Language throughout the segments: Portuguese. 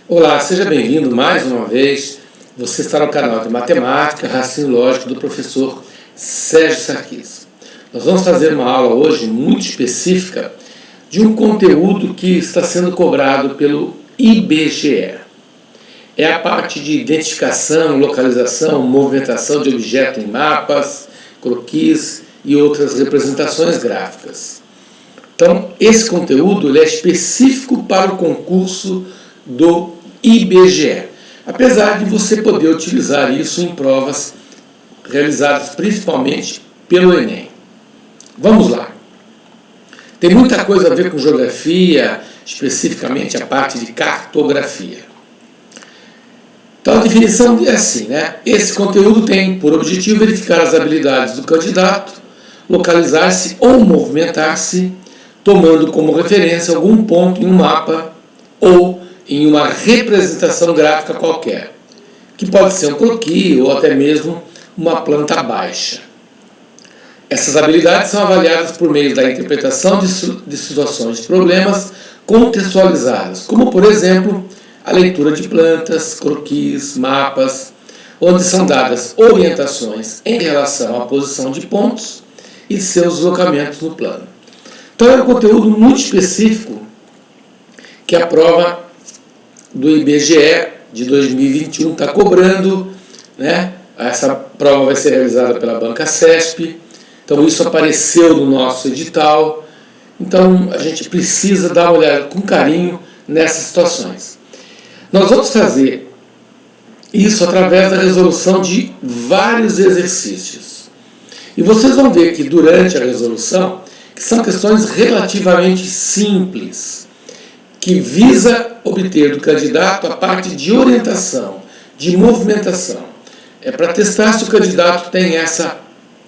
Olá, seja bem-vindo mais uma vez. Você está no canal de Matemática, Raciocínio Lógico do professor Sérgio Sarquis. Nós vamos fazer uma aula hoje muito específica de um conteúdo que está sendo cobrado pelo IBGE. É a parte de identificação, localização, movimentação de objetos em mapas, croquis e outras representações gráficas. Então, esse conteúdo ele é específico para o concurso do IBGE, apesar de você poder utilizar isso em provas realizadas principalmente pelo Enem. Vamos lá. Tem muita coisa a ver com geografia, especificamente a parte de cartografia. Então, a definição é assim, né? Esse conteúdo tem por objetivo verificar as habilidades do candidato, localizar-se ou movimentar-se, tomando como referência algum ponto em um mapa ou em uma representação gráfica qualquer, que pode ser um croquis ou até mesmo uma planta baixa. Essas habilidades são avaliadas por meio da interpretação de situações de problemas contextualizadas, como, por exemplo, a leitura de plantas, croquis, mapas, onde são dadas orientações em relação à posição de pontos e seus deslocamentos no plano. Então é um conteúdo muito específico que a prova do IBGE de 2021 está cobrando, né? Essa prova vai ser realizada pela Banca CESP, então isso apareceu no nosso edital, então a gente precisa dar uma olhada com carinho nessas situações. Nós vamos fazer isso através da resolução de vários exercícios. E vocês vão ver que durante a resolução, que são questões relativamente simples, que visa obter do candidato a parte de orientação, de movimentação. É para testar se o candidato tem essa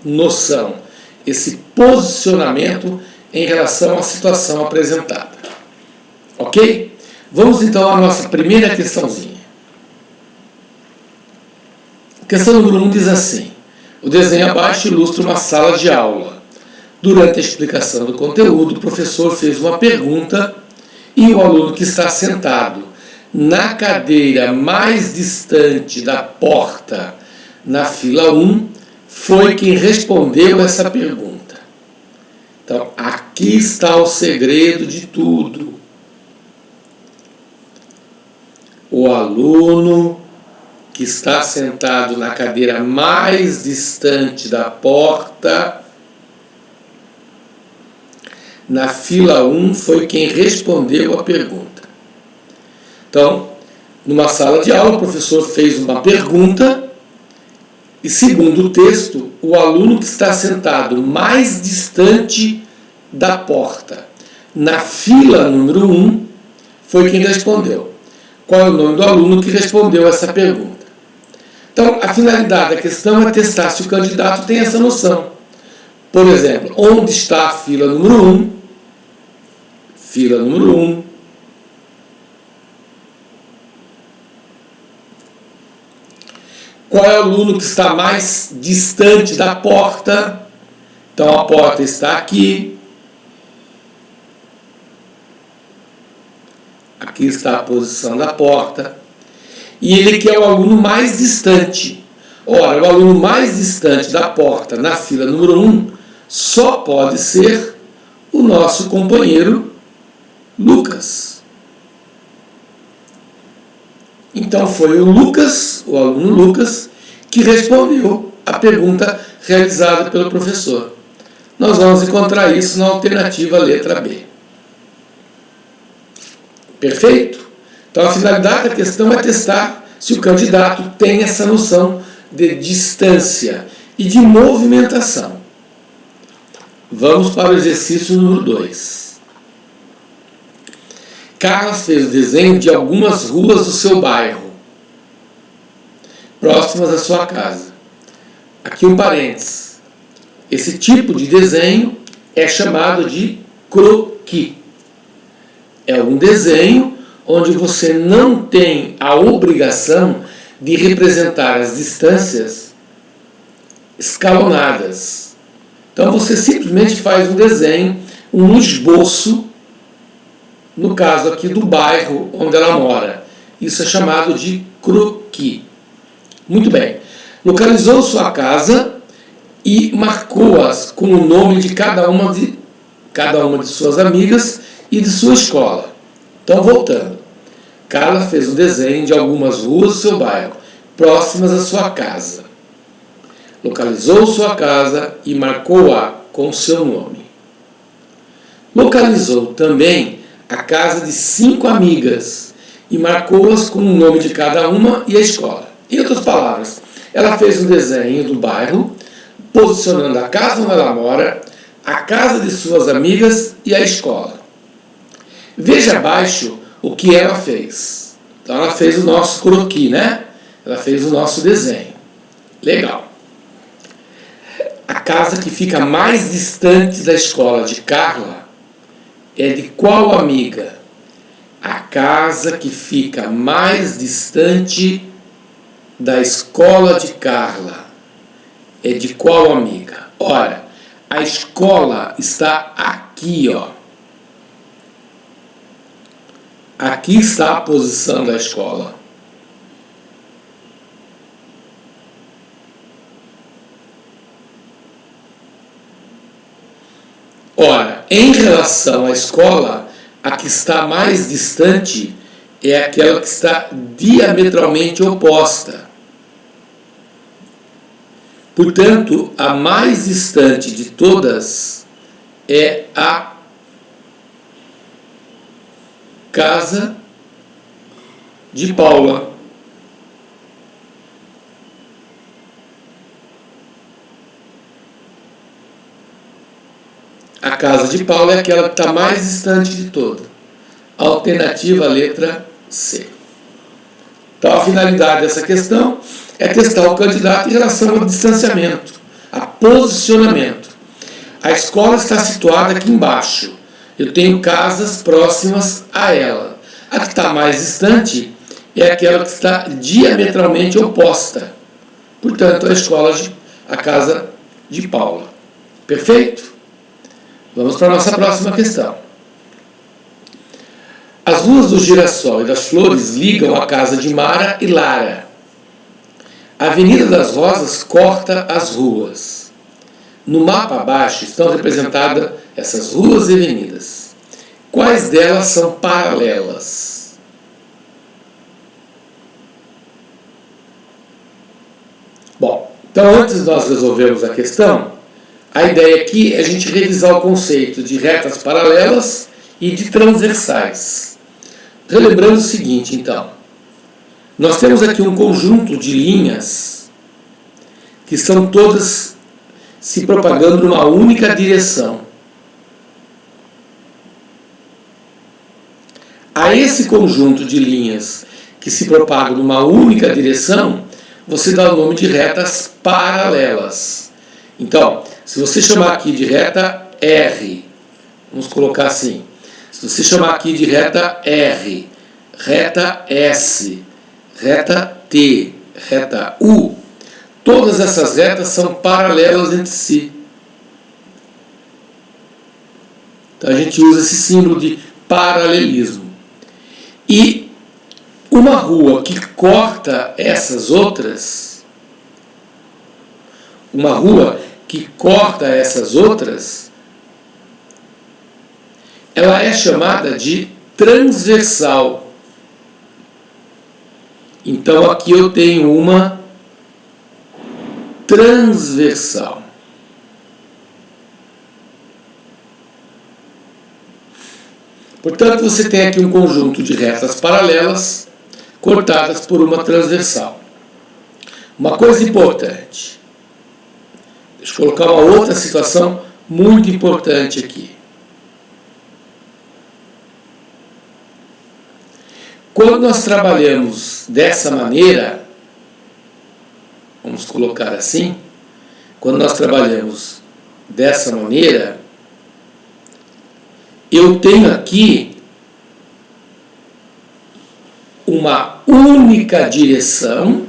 noção, esse posicionamento em relação à situação apresentada. Ok? Vamos então à nossa primeira questãozinha. Questão número 1 diz assim: o desenho abaixo ilustra uma sala de aula. Durante a explicação do conteúdo, o professor fez uma pergunta e o aluno que está sentado na cadeira mais distante da porta, na fila 1, foi quem respondeu essa pergunta. Então, aqui está o segredo de tudo. O aluno que está sentado na cadeira mais distante da porta, na fila 1, foi quem respondeu a pergunta. Então, numa sala de aula, o professor fez uma pergunta e, segundo o texto, o aluno que está sentado mais distante da porta, na fila número 1, foi quem respondeu. Qual é o nome do aluno que respondeu essa pergunta? Então, a finalidade da questão é testar se o candidato tem essa noção. Por exemplo, onde está a fila número 1? Fila número 1. Qual é o aluno que está mais distante da porta? Então, a porta está aqui. Aqui está a posição da porta. E ele que é o aluno mais distante. Ora, o aluno mais distante da porta na fila número 1 só pode ser o nosso companheiro Lucas. Então foi o Lucas, o aluno Lucas, que respondeu a pergunta realizada pelo professor. Nós vamos encontrar isso na alternativa letra B. Perfeito? Então a finalidade da questão é testar se o candidato tem essa noção de distância e de movimentação. Vamos para o exercício número 2. Carlos fez o desenho de algumas ruas do seu bairro, próximas à sua casa. Aqui um parênteses. Esse tipo de desenho é chamado de croquis. É um desenho onde você não tem a obrigação de representar as distâncias escalonadas. Então você simplesmente faz um desenho, um esboço, no caso aqui do bairro onde ela mora, Isso é chamado de croquis. Muito bem. Localizou sua casa e marcou-as com o nome de cada uma de suas amigas e de sua escola. Então, voltando. Carla fez um desenho de algumas ruas do seu bairro, próximas à sua casa. Localizou sua casa e marcou-a com seu nome. Localizou também a casa de 5 amigas e marcou-as com o nome de cada uma e a escola. Em outras palavras, ela fez um desenho do bairro, posicionando a casa onde ela mora, a casa de suas amigas e a escola. Veja abaixo o que ela fez. Então ela fez o nosso croquis, né? Ela fez o nosso desenho. Legal. A casa que fica mais distante da escola de Carla é de qual amiga? A casa que fica mais distante da escola de Carla é de qual amiga? Ora, a escola está aqui, ó. Aqui está a posição da escola. Ora, em relação à escola, a que está mais distante é aquela que está diametralmente oposta. Portanto, a mais distante de todas é a casa de Paula. A casa de Paula é aquela que está mais distante de toda. Alternativa letra C. Então, a finalidade dessa questão é testar o candidato em relação ao distanciamento, a posicionamento. A escola está situada aqui embaixo. Eu tenho casas próximas a ela. A que está mais distante é aquela que está diametralmente oposta. Portanto, a casa de Paula. Perfeito? Vamos para a nossa próxima questão. As ruas do Girassol e das Flores ligam a casa de Mara e Lara. A Avenida das Rosas corta as ruas. No mapa abaixo estão representadas essas ruas e avenidas. Quais delas são paralelas? Bom, então antes de nós resolvermos a questão, a ideia aqui é a gente revisar o conceito de retas paralelas e de transversais. Relembrando o seguinte, então, nós temos aqui um conjunto de linhas que estão todas se propagando numa única direção. A esse conjunto de linhas que se propagam numa única direção, você dá o nome de retas paralelas. Então, se você chamar aqui de reta R, vamos colocar assim, se você chamar aqui de reta R, reta S, reta T, reta U, todas essas retas são paralelas entre si. Então a gente usa esse símbolo de paralelismo. E uma rua que corta essas outras, ela é chamada de transversal. Então aqui eu tenho uma transversal. Portanto, você tem aqui um conjunto de retas paralelas cortadas por uma transversal. Uma coisa importante. Deixa eu colocar uma outra situação muito importante aqui. Quando nós trabalhamos dessa maneira, vamos colocar assim, quando nós trabalhamos dessa maneira, eu tenho aqui uma única direção.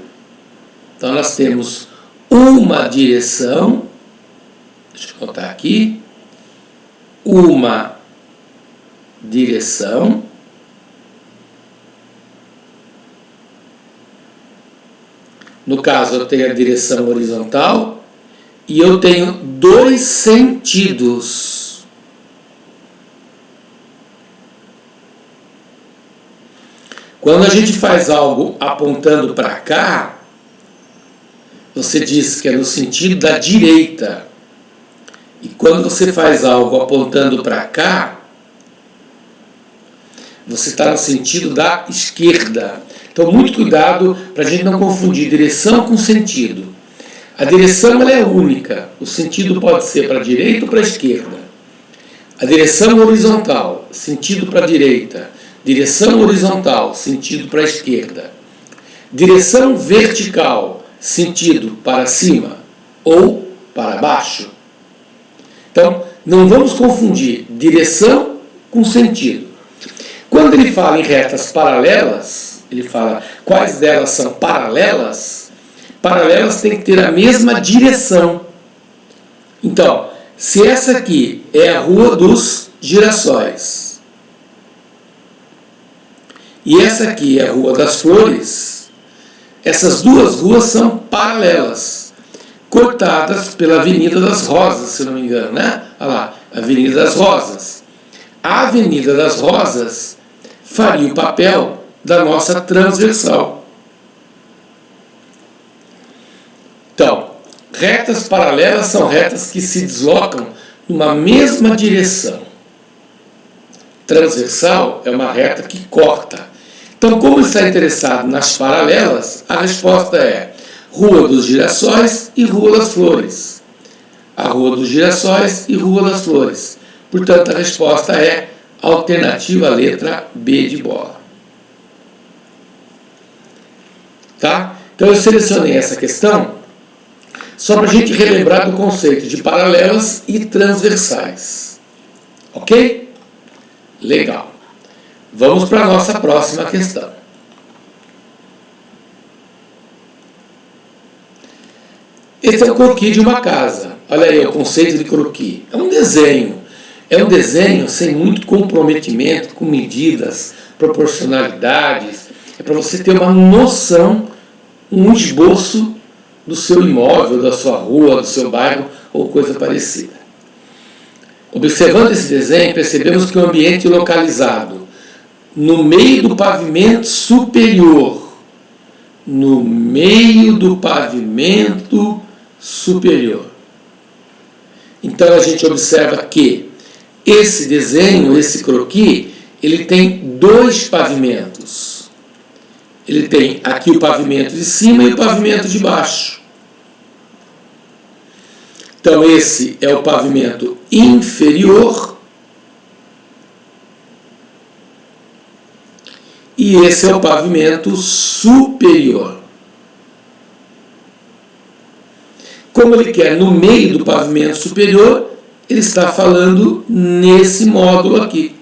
Então nós temos uma direção, deixa eu botar aqui, uma direção, No caso, eu tenho a direção horizontal e eu tenho dois sentidos. Quando a gente faz algo apontando para cá, você diz que é no sentido da direita. E quando você faz algo apontando para cá, você está no sentido da esquerda. Então, muito cuidado para a gente não confundir direção com sentido. A direção ela é única. O sentido pode ser para a direita ou para a esquerda. A direção horizontal, sentido para a direita. Direção horizontal, sentido para a esquerda. Direção vertical, sentido para cima ou para baixo. Então, não vamos confundir direção com sentido. Quando ele fala em retas paralelas, ele fala quais delas são paralelas. Paralelas têm que ter a mesma direção. Então, se essa aqui é a Rua dos Girassóis e essa aqui é a Rua das Flores, essas duas ruas são paralelas, cortadas pela Avenida das Rosas, se não me engano, né? Olha lá, Avenida das Rosas. A Avenida das Rosas faria o papel da nossa transversal. Então, retas paralelas são retas que se deslocam numa mesma direção. Transversal é uma reta que corta. Então, como ele está interessado nas paralelas, a resposta é Rua dos Girassóis e Rua das Flores. A Rua dos Girassóis e Rua das Flores. Portanto, a resposta é alternativa letra B de bola. Tá? Então, eu selecionei essa questão só para a gente relembrar do conceito de paralelas e transversais. Ok? Legal. Vamos para a nossa próxima questão. Esse é o croquis de uma casa. Olha aí o conceito de croquis. É um desenho. É um desenho sem muito comprometimento, com medidas, proporcionalidades. É para você ter uma noção, um esboço do seu imóvel, da sua rua, do seu bairro ou coisa parecida. Observando esse desenho, percebemos que o ambiente localizado no meio do pavimento superior, no meio do pavimento superior. Então a gente observa que esse desenho, esse croquis, ele tem dois pavimentos. Ele tem aqui o pavimento de cima e o pavimento de baixo. Então esse é o pavimento inferior e esse é o pavimento superior. Como ele quer no meio do pavimento superior, ele está falando nesse módulo aqui,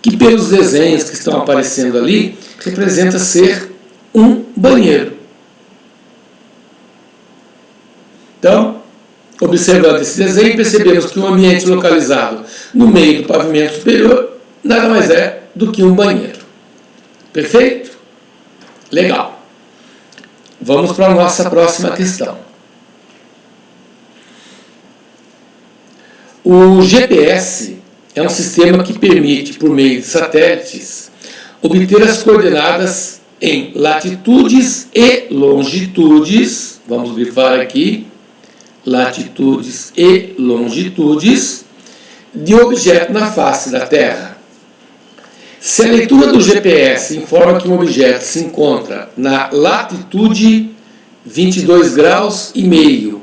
que pelos desenhos que estão aparecendo ali, representa ser um banheiro. Então, observando esse desenho, percebemos que um ambiente localizado no meio do pavimento superior nada mais é do que um banheiro. Perfeito? Legal. Vamos para a nossa próxima questão. O GPS é um sistema que permite, por meio de satélites, obter as coordenadas em latitudes e longitudes. Vamos grifar aqui. Latitudes e longitudes de objeto na face da Terra. Se a leitura do GPS informa que um objeto se encontra na latitude 22 graus e meio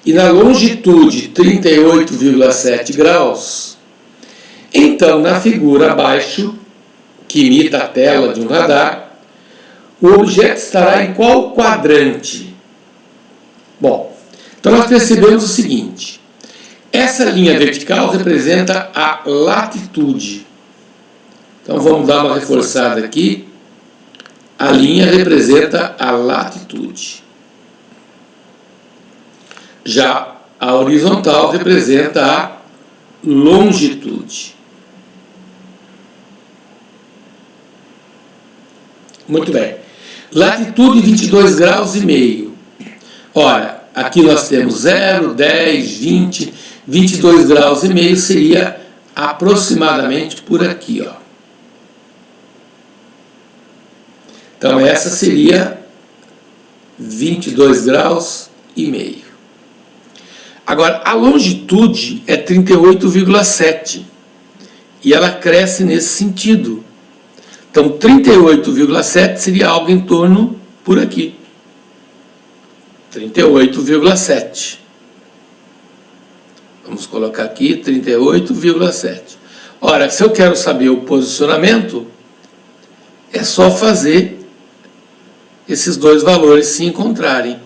e na longitude 38,7 graus, então na figura abaixo, que imita a tela de um radar, o objeto estará em qual quadrante? Bom, então nós percebemos o seguinte: essa linha vertical representa a latitude. Então vamos dar uma reforçada aqui. A linha representa a latitude. Já a horizontal representa a longitude. Muito bem. Latitude 22 graus e meio. Ora, aqui nós temos 0, 10, 20, 22 graus e meio seria aproximadamente por aqui, ó. Então essa seria 22 graus e meio. Agora, a longitude é 38,7 e ela cresce nesse sentido. Então, 38,7 seria algo em torno por aqui. 38,7. Vamos colocar aqui 38,7. Ora, se eu quero saber o posicionamento, é só fazer esses dois valores se encontrarem.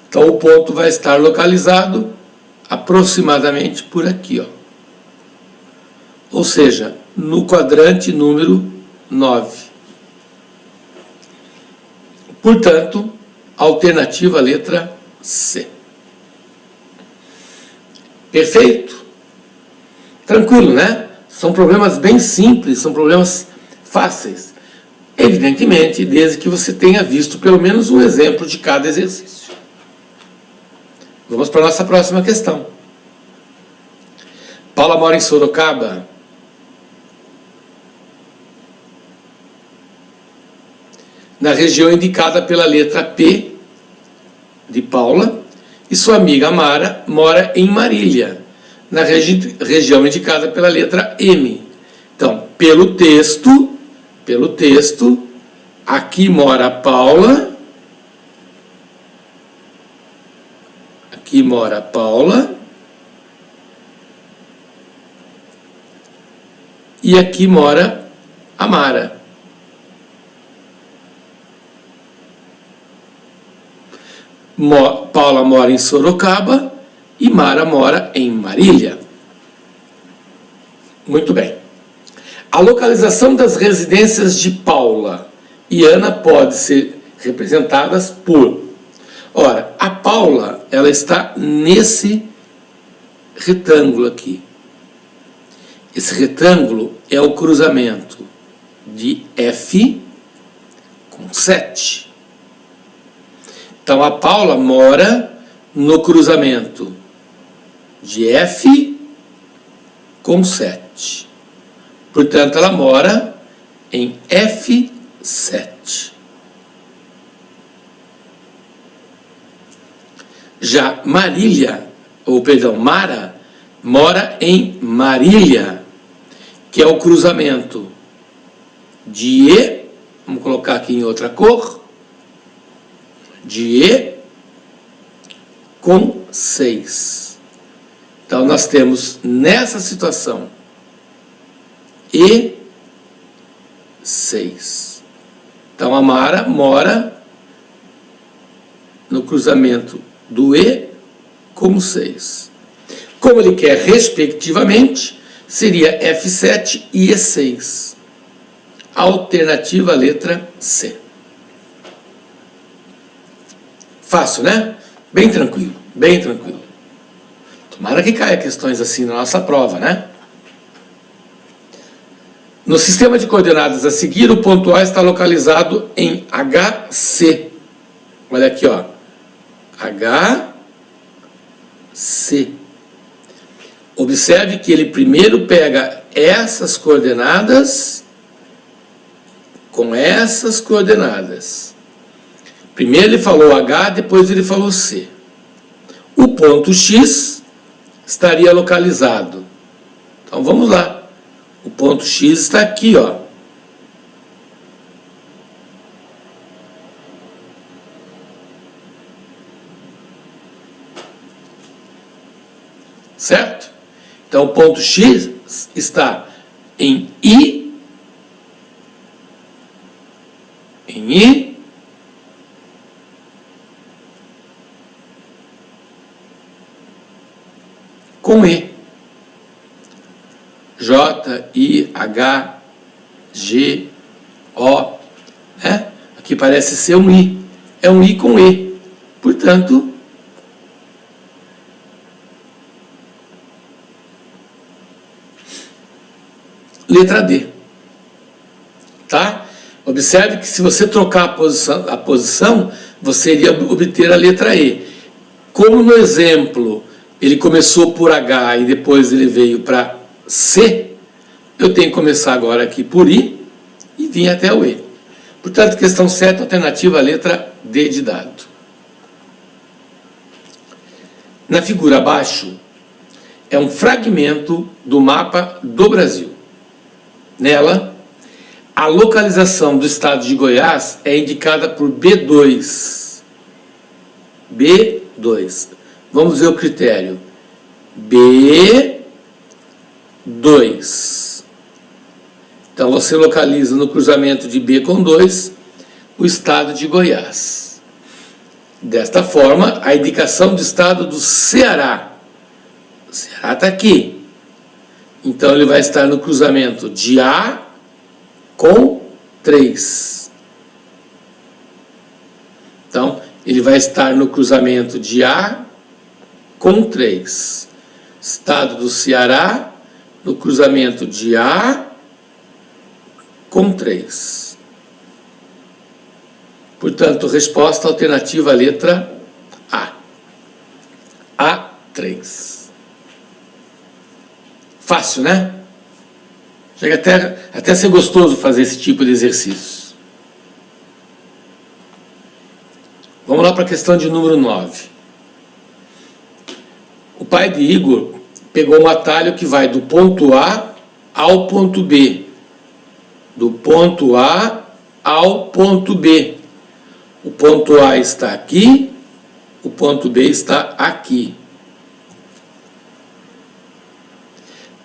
Então, o ponto vai estar localizado aproximadamente por aqui, ó. Ou seja, no quadrante número 9. Portanto, alternativa letra C. Perfeito? Tranquilo, né? São problemas bem simples, são problemas fáceis. Evidentemente, desde que você tenha visto pelo menos um exemplo de cada exercício. Vamos para a nossa próxima questão. Paula mora em Sorocaba. Na região indicada pela letra P de Paula, e sua amiga Mara mora em Marília, na região indicada pela letra M. Então, pelo texto, aqui mora a Paula, aqui mora a Paula, e aqui mora a Mara. Paula mora em Sorocaba e Mara mora em Marília. Muito bem. A localização das residências de Paula e Ana pode ser representadas por... Ora, a Paula, ela está nesse retângulo aqui. Esse retângulo é o cruzamento de F com 7. Então, a Paula mora no cruzamento de F com 7. Portanto, ela mora em F7. Já Mara, mora em Marília, que é o cruzamento de E, vamos colocar aqui em outra cor, de E com 6. Então, nós temos nessa situação E6. Então, a Mara mora no cruzamento do E com 6. Como ele quer respectivamente, seria F7 e E6. Alternativa letra C. Fácil, né? Bem tranquilo, bem tranquilo. Tomara que caia questões assim na nossa prova, né? No sistema de coordenadas a seguir, o ponto A está localizado em HC. Olha aqui, ó. HC. Observe que ele primeiro pega essas coordenadas com essas coordenadas. Primeiro ele falou H, depois ele falou C. O ponto X estaria localizado. Então vamos lá. O ponto X está aqui, ó. Certo? Então o ponto X está em I, com E. J, I, H, G, O. Né? Aqui parece ser um I. É um I com E. Portanto, letra D. Observe que se você trocar a posição, você iria obter a letra E. Como no exemplo ele começou por H e depois ele veio para C, eu tenho que começar agora aqui por I e vir até o E. Portanto, questão certa, alternativa, a letra D de dado. Na figura abaixo, é um fragmento do mapa do Brasil. Nela, a localização do estado de Goiás é indicada por B2. B2. Vamos ver o critério. B2. Então, você localiza no cruzamento de B com 2 o estado de Goiás. Desta forma, a indicação do estado do Ceará. O Ceará está aqui. Então, ele vai estar no cruzamento de A com 3. Então, ele vai estar no cruzamento de A com 3. Estado do Ceará, no cruzamento de A com 3. Portanto, resposta alternativa, letra A. A3. Fácil, né? Chega até a ser gostoso fazer esse tipo de exercício. Vamos lá para a questão de número 9. O pai de Igor pegou um atalho que vai do ponto A ao ponto B. Do ponto A ao ponto B. O ponto A está aqui, o ponto B está aqui.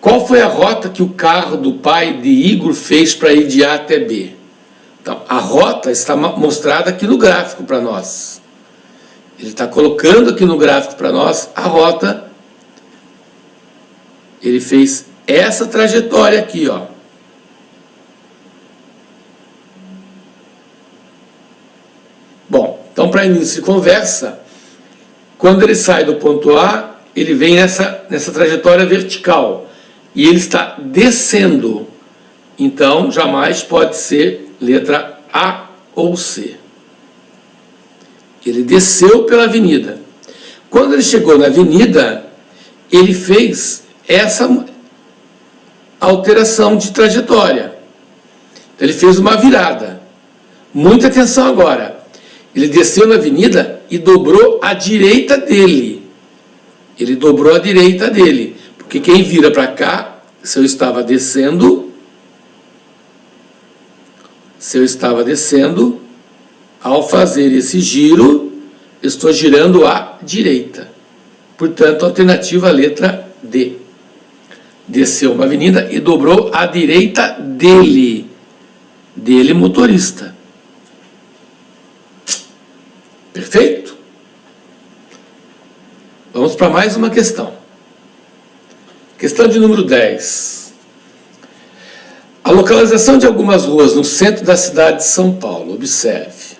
Qual foi a rota que o carro do pai de Igor fez para ir de A até B? Então, a rota está mostrada aqui no gráfico para nós. Ele está colocando aqui no gráfico para nós a rota. Ele fez essa trajetória aqui, ó. Bom, então para início de conversa, quando ele sai do ponto A, ele vem nessa trajetória vertical. E ele está descendo. Então, jamais pode ser letra A ou C. Ele desceu pela avenida. Quando ele chegou na avenida, ele fez essa alteração de trajetória. Ele fez uma virada. Muita atenção agora. Ele desceu na avenida e dobrou à direita dele. Ele dobrou à direita dele. Porque quem vira para cá, se eu estava descendo, ao fazer esse giro, estou girando à direita. Portanto, alternativa, letra D. Desceu uma avenida e dobrou à direita dele. Dele, motorista. Perfeito? Vamos para mais uma questão. Questão de número 10. A localização de algumas ruas no centro da cidade de São Paulo. Observe.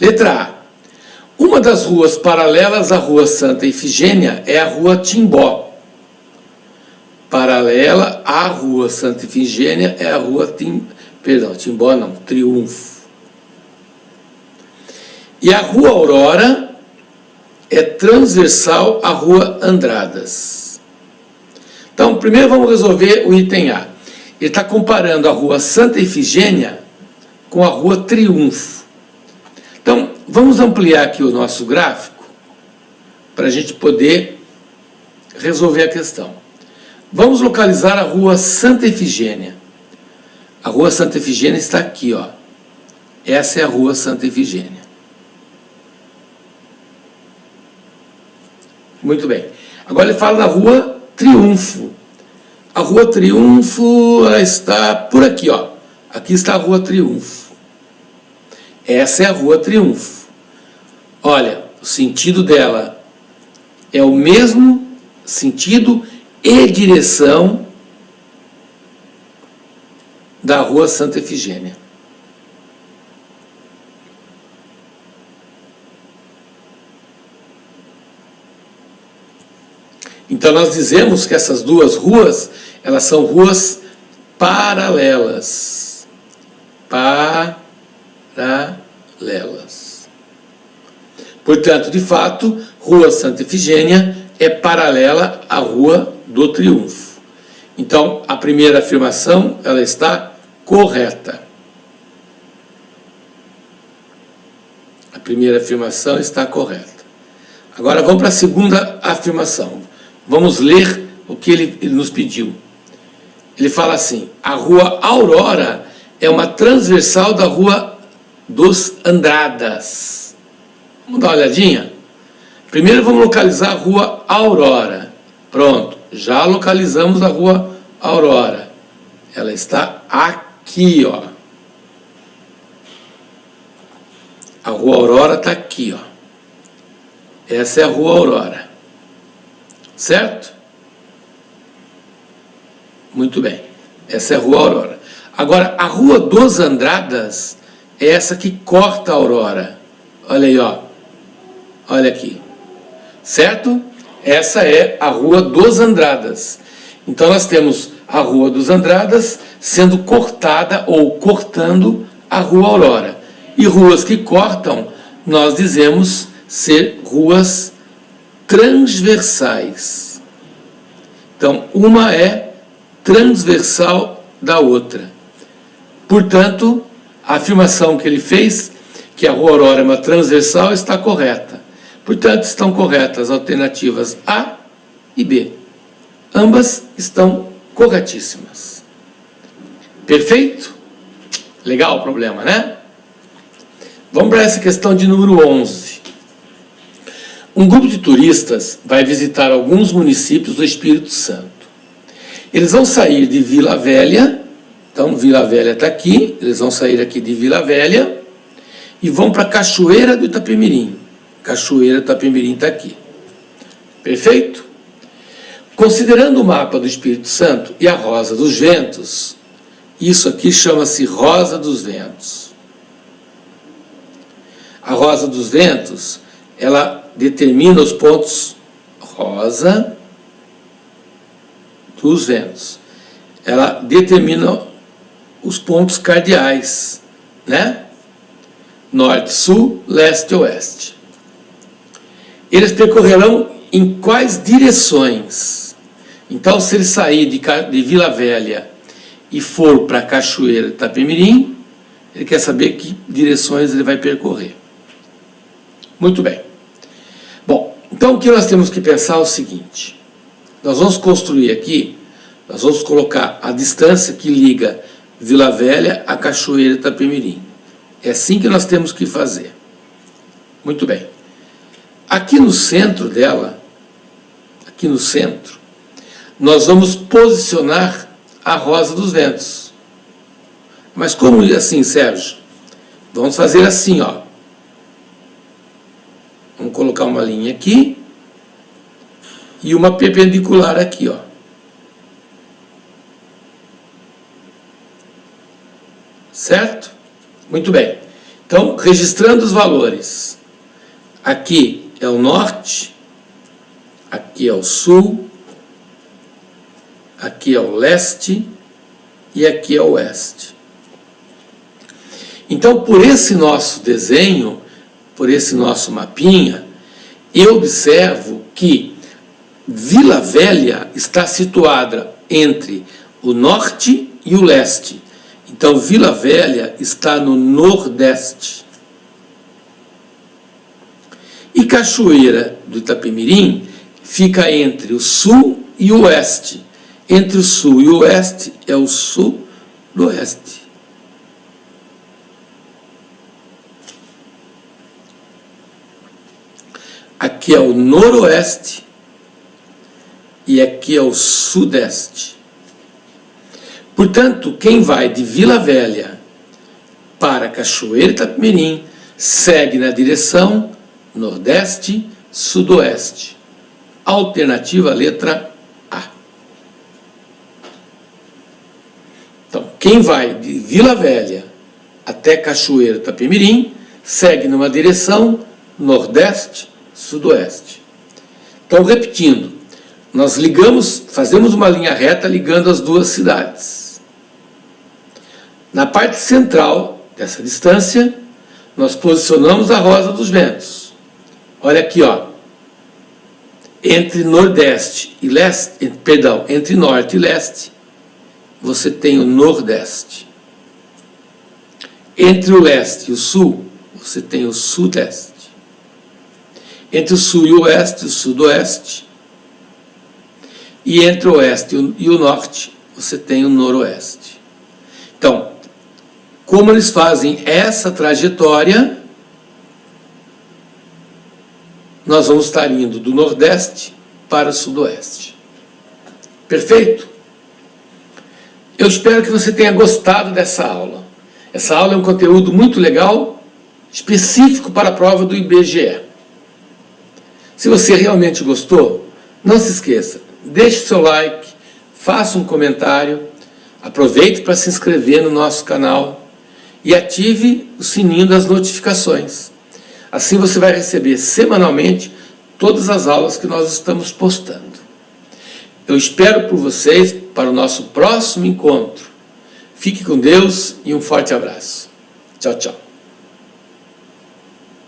Letra A. Uma das ruas paralelas à Rua Santa Efigênia é a Rua Timbó. Paralela à Rua Santa Efigênia é a Rua Timbó não, Triunfo. E a Rua Aurora é transversal à Rua Andradas. Então, primeiro vamos resolver o item A. Ele está comparando a Rua Santa Efigênia com a Rua Triunfo. Então, vamos ampliar aqui o nosso gráfico para a gente poder resolver a questão. Vamos localizar a Rua Santa Efigênia. A Rua Santa Efigênia está aqui, ó. Essa é a Rua Santa Efigênia. Muito bem. Agora ele fala da Rua Triunfo. A Rua Triunfo está por aqui, ó. Aqui está a Rua Triunfo. Essa é a Rua Triunfo. Olha, o sentido dela é o mesmo sentido e direção da Rua Santa Efigênia. Então, nós dizemos que essas duas ruas, elas são ruas paralelas. paralelas. Portanto, de fato, Rua Santa Efigênia é paralela à Rua do Triunfo. Então, a primeira afirmação, ela está correta. A primeira afirmação está correta. Agora, vamos para a segunda afirmação. Vamos ler o que ele nos pediu. Ele fala assim: a Rua Aurora é uma transversal da Rua dos Andradas. Vamos dar uma olhadinha? Primeiro vamos localizar a Rua Aurora. Pronto, já localizamos a Rua Aurora. Ela está aqui, ó. A Rua Aurora está aqui, ó. Essa é a Rua Aurora. Certo? Muito bem. Essa é a Rua Aurora. Agora, a Rua dos Andradas é essa que corta a Aurora. Olha aí, ó. Olha aqui. Certo? Essa é a Rua dos Andradas. Então, nós temos a Rua dos Andradas sendo cortada ou cortando a Rua Aurora. E ruas que cortam, nós dizemos ser ruas transversais. Então, uma é transversal da outra. Portanto, a afirmação que ele fez, que a Rua Aurora é uma transversal, está correta. Portanto, estão corretas as alternativas A e B. Ambas estão corretíssimas. Perfeito? Legal o problema, né? Vamos para essa questão de número 11. Um grupo de turistas vai visitar alguns municípios do Espírito Santo. Eles vão sair de Vila Velha, então Vila Velha está aqui, eles vão sair aqui de Vila Velha e vão para Cachoeira do Itapemirim. Cachoeira do Itapemirim está aqui. Perfeito? Considerando o mapa do Espírito Santo e a Rosa dos Ventos, isso aqui chama-se Rosa dos Ventos. A Rosa dos Ventos, ela determina os pontos Rosa dos Ventos. Ela determina os pontos cardeais, né? Norte, Sul, Leste e Oeste. Eles percorrerão em quais direções? Então, se ele sair de Vila Velha e for para Cachoeira de Itapemirim, ele quer saber que direções ele vai percorrer. Muito bem. Bom, então o que nós temos que pensar é o seguinte. Nós vamos construir aqui, nós vamos colocar a distância que liga Vila Velha a Cachoeira de Itapemirim. É assim que nós temos que fazer. Muito bem. Aqui no centro dela, aqui no centro, nós vamos posicionar a Rosa dos Ventos. Mas como assim, Sérgio? Vamos fazer assim, ó. Vamos colocar uma linha aqui e uma perpendicular aqui, ó. Certo? Muito bem. Então, registrando os valores. Aqui é o norte, aqui é o sul, aqui é o leste e aqui é o oeste. Então, por esse nosso desenho, por esse nosso mapinha, eu observo que Vila Velha está situada entre o norte e o leste. Então, Vila Velha está no nordeste. E Cachoeira do Itapemirim fica entre o sul e o oeste. Entre o sul e o oeste é o sul-oeste. Aqui é o noroeste e aqui é o sudeste. Portanto, quem vai de Vila Velha para Cachoeira de Itapemirim segue na direção nordeste, sudoeste. Alternativa letra A. Então, quem vai de Vila Velha até Cachoeira de Itapemirim segue numa direção nordeste, sudoeste. Então, repetindo, nós fazemos uma linha reta ligando as duas cidades. Na parte central dessa distância, nós posicionamos a rosa dos ventos. Olha aqui, ó. Entre nordeste e leste, perdão, entre norte e leste, você tem o nordeste. Entre o leste e o sul, você tem o sudeste. Entre o sul e o oeste, o sudoeste. E entre o oeste e o norte, você tem o noroeste. Então, como eles fazem essa trajetória, nós vamos estar indo do nordeste para o sudoeste. Perfeito? Eu espero que você tenha gostado dessa aula. Essa aula é um conteúdo muito legal, específico para a prova do IBGE. Se você realmente gostou, não se esqueça, deixe seu like, faça um comentário, aproveite para se inscrever no nosso canal e ative o sininho das notificações. Assim você vai receber semanalmente todas as aulas que nós estamos postando. Eu espero por vocês para o nosso próximo encontro. Fique com Deus e um forte abraço. Tchau, tchau.